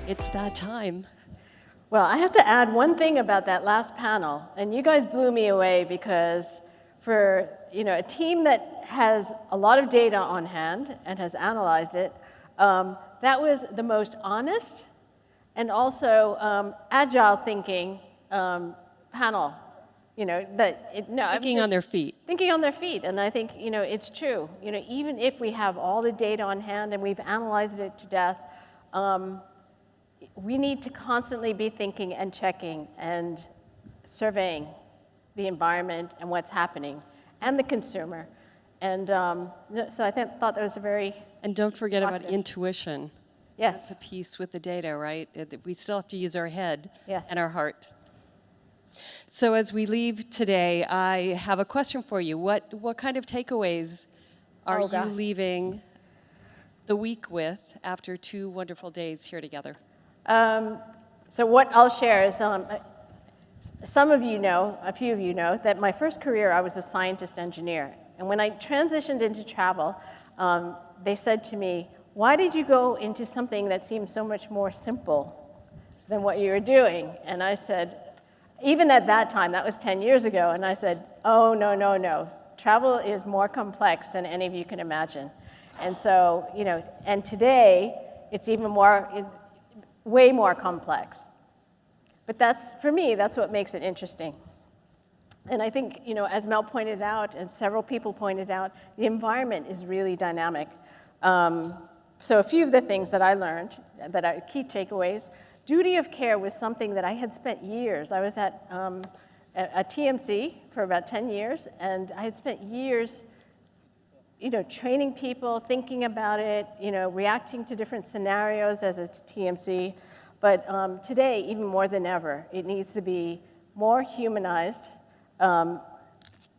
It's that time. Well, I have to add one thing about that last panel, and you guys blew me away because for a team that has a lot of data on hand and has analyzed it, that was the most honest and also agile thinking panel. Thinking on their feet. Thinking on their feet, and I think it's true. Even if we have all the data on hand and we've analyzed it to death, we need to constantly be thinking and checking and surveying the environment and what's happening and the consumer. And so I thought that was a very... And don't forget about intuition. Yes. That's a piece with the data, right? We still have to use our head and our heart. So as we leave today, I have a question for you. What kind of takeaways are you leaving the week with after 2 wonderful days here together? So what I'll share is, some of you know, a few of you know, that my first career I was a scientist engineer. And when I transitioned into travel, they said to me, why did you go into something that seems so much more simple than what you were doing? And I said, even at that time, that was 10 years ago, and I said, oh, no. Travel is more complex than any of you can imagine. And so, and today, it's even way more complex. But for me, that's what makes it interesting. And I think, as Mel pointed out, and several people pointed out, the environment is really dynamic. So a few of the things that I learned that are key takeaways. Duty of care was something that I had spent years. I was at a TMC for about 10 years, and I had spent years training people, thinking about it, reacting to different scenarios as a TMC. But today, even more than ever, it needs to be more humanized and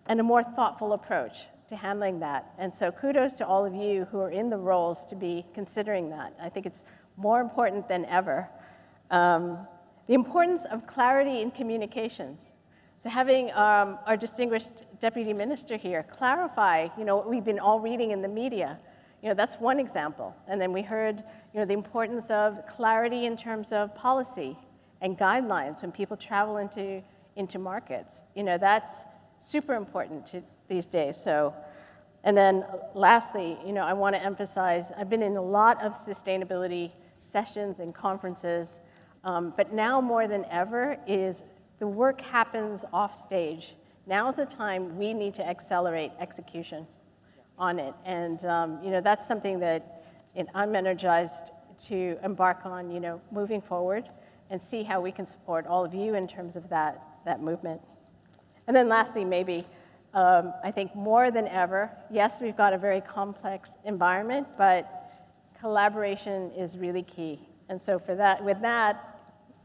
a more thoughtful approach to handling that. And so kudos to all of you who are in the roles to be considering that. I think it's more important than ever. The importance of clarity in communications. So having our distinguished deputy minister here clarify, what we've been all reading in the media, that's one example. And then we heard, the importance of clarity in terms of policy and guidelines when people travel into markets. That's super important these days. So, and then lastly, I want to emphasize, I've been in a lot of sustainability sessions and conferences, but now more than ever is the work happens off stage. Now's the time we need to accelerate execution on it. And that's something that I'm energized to embark on, moving forward and see how we can support all of you in terms of that movement. And then lastly, maybe, I think more than ever, yes, we've got a very complex environment, but collaboration is really key. And so with that,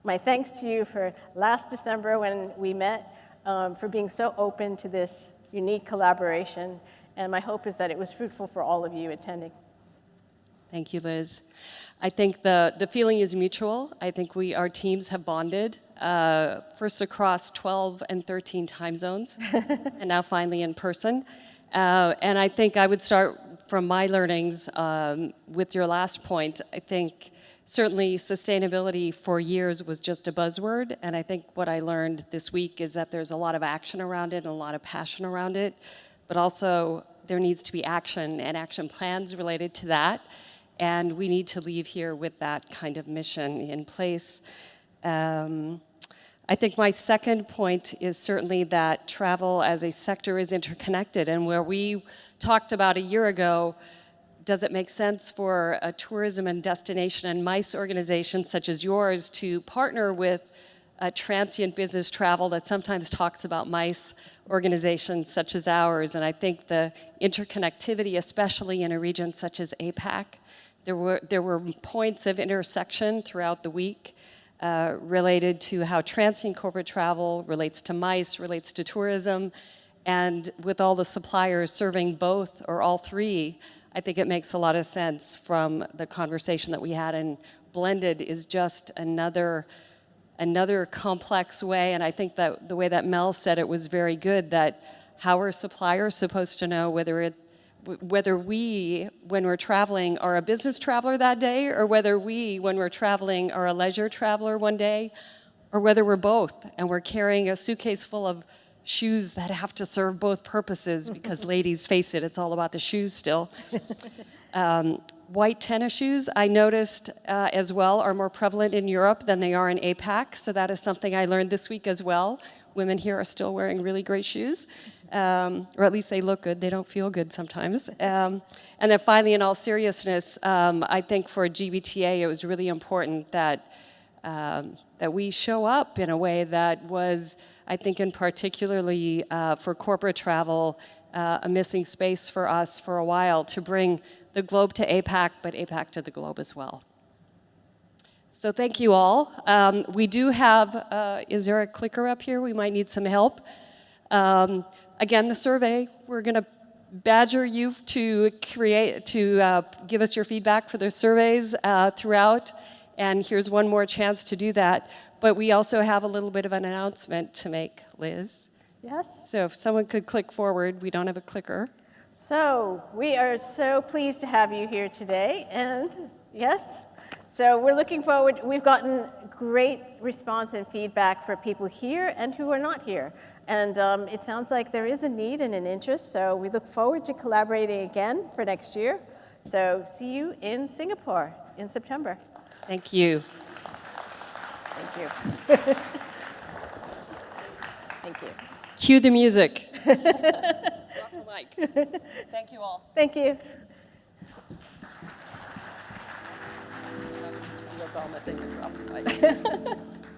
my thanks to you for last December when we met, for being so open to this unique collaboration. And my hope is that it was fruitful for all of you attending. Thank you, Liz. I think the feeling is mutual. I think our teams have bonded, first across 12 and 13 time zones, and now finally in person. And I think I would start from my learnings with your last point. I think certainly sustainability for years was just a buzzword, and I think what I learned this week is that there's a lot of action around it and a lot of passion around it, but also there needs to be action and action plans related to that, and we need to leave here with that kind of mission in place. I think my second point is certainly that travel as a sector is interconnected, and where we talked about a year ago, does it make sense for a tourism and destination and MICE organization such as yours to partner with a transient business travel that sometimes talks about MICE organizations such as ours? And I think the interconnectivity, especially in a region such as APAC, there were points of intersection throughout the week related to how transient corporate travel relates to MICE, relates to tourism, and with all the suppliers serving both or all three, I think it makes a lot of sense from the conversation that we had, and blended is just another complex way, and I think that the way that Mel said it was very good, that how are suppliers supposed to know whether we, when we're traveling, are a business traveler that day, or whether we, when we're traveling, are a leisure traveler one day, or whether we're both and we're carrying a suitcase full of shoes that have to serve both purposes, because ladies, face it, it's all about the shoes still. White tennis shoes, I noticed as well, are more prevalent in Europe than they are in APAC, so that is something I learned this week as well. Women here are still wearing really great shoes, or at least they look good, they don't feel good sometimes. And then finally, in all seriousness, I think for GBTA it was really important that we show up in a way that was, I think, in particularly for corporate travel, a missing space for us for a while, to bring the globe to APAC, but APAC to the globe as well. So thank you all. We do have, is there a clicker up here? We might need some help. Again, the survey, we're going to badger you to give us your feedback for the surveys throughout. And here's one more chance to do that. But we also have a little bit of an announcement to make, Liz. Yes? So if someone could click forward, we don't have a clicker. So we are so pleased to have you here today, and yes, so we're looking forward. We've gotten great response and feedback for people here and who are not here, and it sounds like there is a need and an interest, so we look forward to collaborating again for next year. So see you in Singapore in September. Thank you. Thank you. Thank you. Cue the music. Drop the mic. Thank you all. Thank you. Look on the thing and drop the mic.